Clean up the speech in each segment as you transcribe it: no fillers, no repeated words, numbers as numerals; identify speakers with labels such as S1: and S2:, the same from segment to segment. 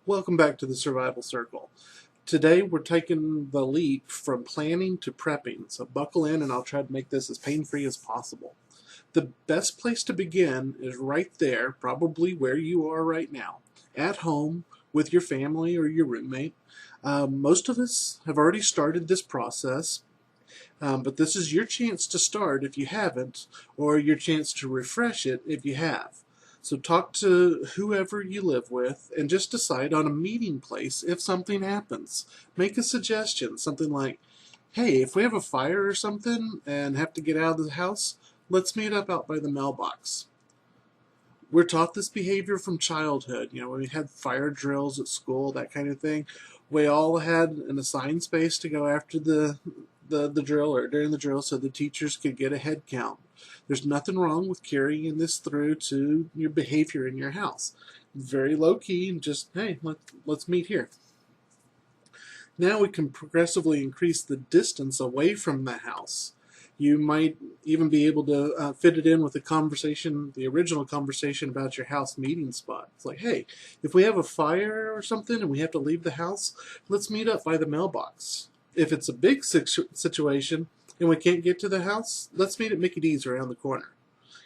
S1: Welcome back to the Survival Circle. Today we're taking the leap from planning to prepping, so buckle in and I'll try to make this as pain-free as possible. The best place to begin is right there, probably where you are right now, at home with your family or your roommate. Most of us have already started this process, but this is your chance to start if you haven't, or your chance to refresh it if you have. So talk to whoever you live with and just decide on a meeting place if something happens. Make a suggestion, something like, hey, if we have a fire or something and have to get out of the house, let's meet up out by the mailbox. We're taught this behavior from childhood. When we had fire drills at school, that kind of thing. We all had an assigned space to go after the drill or during the drill so the teachers could get a head count. There's nothing wrong with carrying this through to your behavior in your house. Very low key and just, hey, let's meet here. Now we can progressively increase the distance away from the house. You might even be able to fit it in with the original conversation about your house meeting spot. It's like, hey, if we have a fire or something and we have to leave the house, let's meet up by the mailbox. If it's a big situation and we can't get to the house, let's meet at Mickey D's around the corner.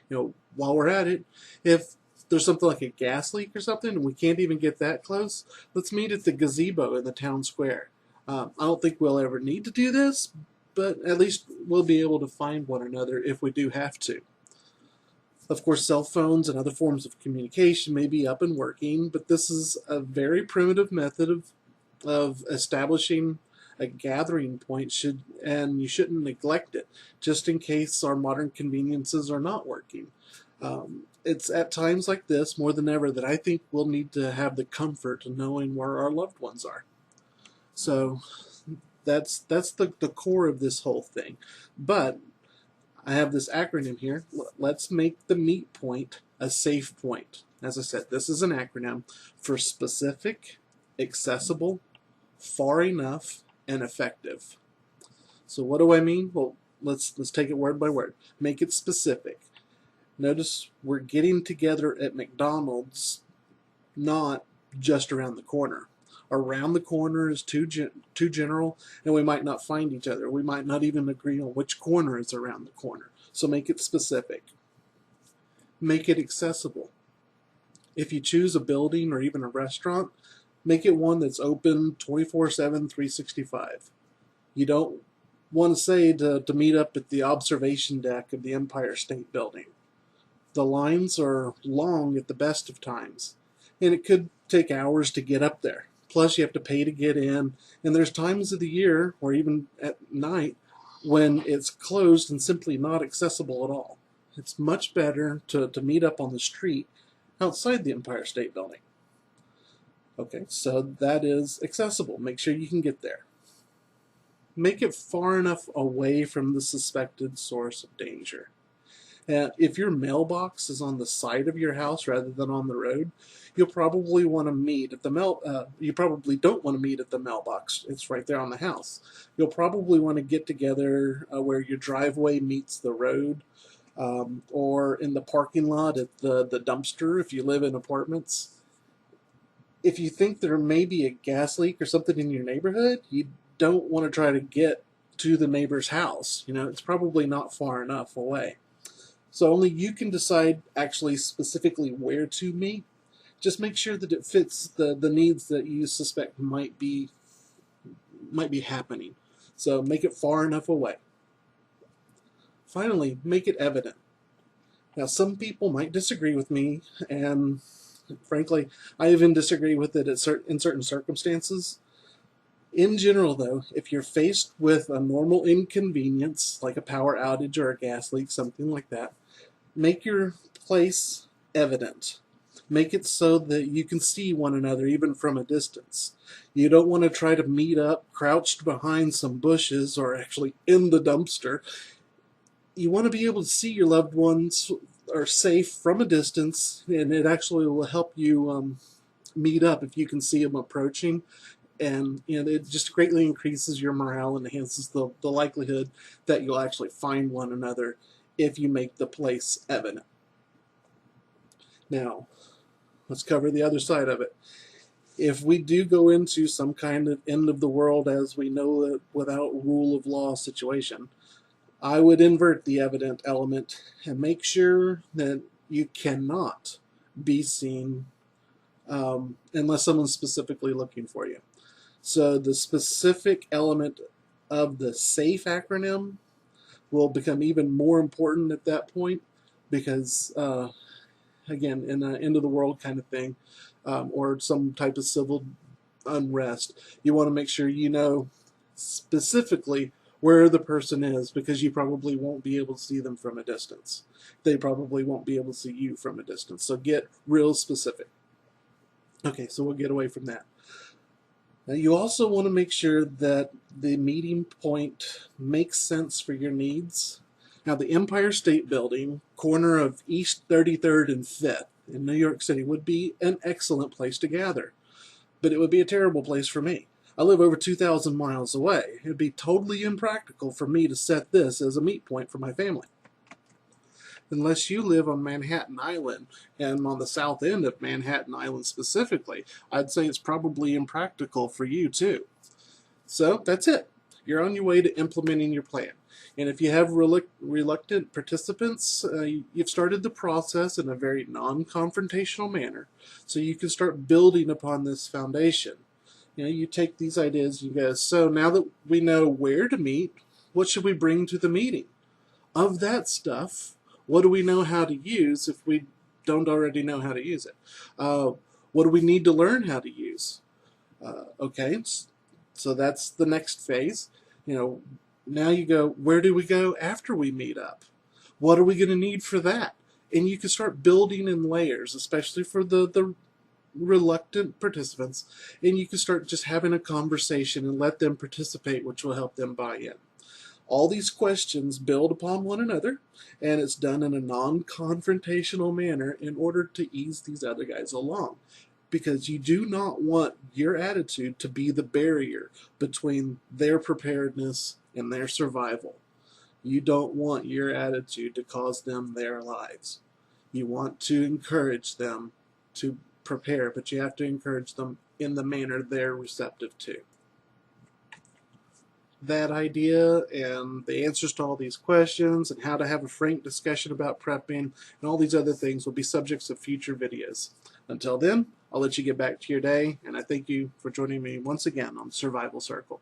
S1: While we're at it, if there's something like a gas leak or something and we can't even get that close, let's meet at the gazebo in the town square. I don't think we'll ever need to do this, but at least we'll be able to find one another if we do have to. Of course, cell phones and other forms of communication may be up and working, but this is a very primitive method of establishing a gathering point, and you shouldn't neglect it, just in case our modern conveniences are not working. It's at times like this, more than ever, that I think we'll need to have the comfort of knowing where our loved ones are. So that's the core of this whole thing. But I have this acronym here. Let's make the meet point a safe point. As I said, this is an acronym for specific, accessible, far enough, and effective. So what do I mean? Well, let's take it word by word. Make it specific. Notice we're getting together at McDonald's, not just around the corner. Around the corner is too general, and we might not find each other. We might not even agree on which corner is around the corner. So make it specific. Make it accessible. If you choose a building or even a restaurant, make it one that's open 24/7, 365. You don't want to say to meet up at the observation deck of the Empire State Building. The lines are long at the best of times, and it could take hours to get up there. Plus, you have to pay to get in, and there's times of the year, or even at night, when it's closed and simply not accessible at all. It's much better to meet up on the street outside the Empire State Building. Okay, so that is accessible. Make sure you can get there. Make it far enough away from the suspected source of danger. If your mailbox is on the side of your house rather than on the road, you'll probably want to meet at the you probably don't want to meet at the mailbox. It's right there on the house. You'll probably want to get together where your driveway meets the road, or in the parking lot at the dumpster if you live in apartments. If you think there may be a gas leak or something in your neighborhood, you don't want to try to get to the neighbor's house. It's probably not far enough away. So only you can decide actually specifically where to meet. Just make sure that it fits the needs that you suspect might be happening. So make it far enough away. Finally, make it evident. Now, some people might disagree with me, and frankly, I even disagree with it in certain circumstances. In general, though, if you're faced with a normal inconvenience, like a power outage or a gas leak, something like that, make your place evident. Make it so that you can see one another even from a distance. You don't want to try to meet up crouched behind some bushes or actually in the dumpster. You want to be able to see your loved ones are safe from a distance, and it actually will help you meet up if you can see them approaching. And it just greatly increases your morale and enhances the likelihood that you'll actually find one another if you make the place evident. Now, let's cover the other side of it. If we do go into some kind of end of the world as we know it without rule of law situation, I would invert the evident element and make sure that you cannot be seen unless someone's specifically looking for you. So the specific element of the SAFE acronym will become even more important at that point because, again, in an end of the world kind of thing, or some type of civil unrest, you want to make sure you know specifically where the person is, because you probably won't be able to see them from a distance. They probably won't be able to see you from a distance. So get real specific. Okay, so we'll get away from that. Now you also want to make sure that the meeting point makes sense for your needs. Now the Empire State Building, corner of East 33rd and 5th in New York City, would be an excellent place to gather, but it would be a terrible place for me. I live over 2,000 miles away. It would be totally impractical for me to set this as a meet point for my family. Unless you live on Manhattan Island, and on the south end of Manhattan Island specifically, I'd say it's probably impractical for you too. So that's it. You're on your way to implementing your plan. And if you have reluctant participants, you've started the process in a very non-confrontational manner, so you can start building upon this foundation. You know, you take these ideas, you go, so now that we know where to meet, what should we bring to the meeting? Of that stuff, what do we know how to use if we don't already know how to use it? What do we need to learn how to use? Okay, so that's the next phase. You know, now you go, where do we go after we meet up? What are we going to need for that? And you can start building in layers, especially for the reluctant participants, and you can start just having a conversation and let them participate, which will help them buy in. All these questions build upon one another, and it's done in a non-confrontational manner in order to ease these other guys along, because you do not want your attitude to be the barrier between their preparedness and their survival. You don't want your attitude to cost them their lives. You want to encourage them to prepare, but you have to encourage them in the manner they're receptive to. That idea and the answers to all these questions and how to have a frank discussion about prepping and all these other things will be subjects of future videos. Until then, I'll let you get back to your day, and I thank you for joining me once again on Survival Circle.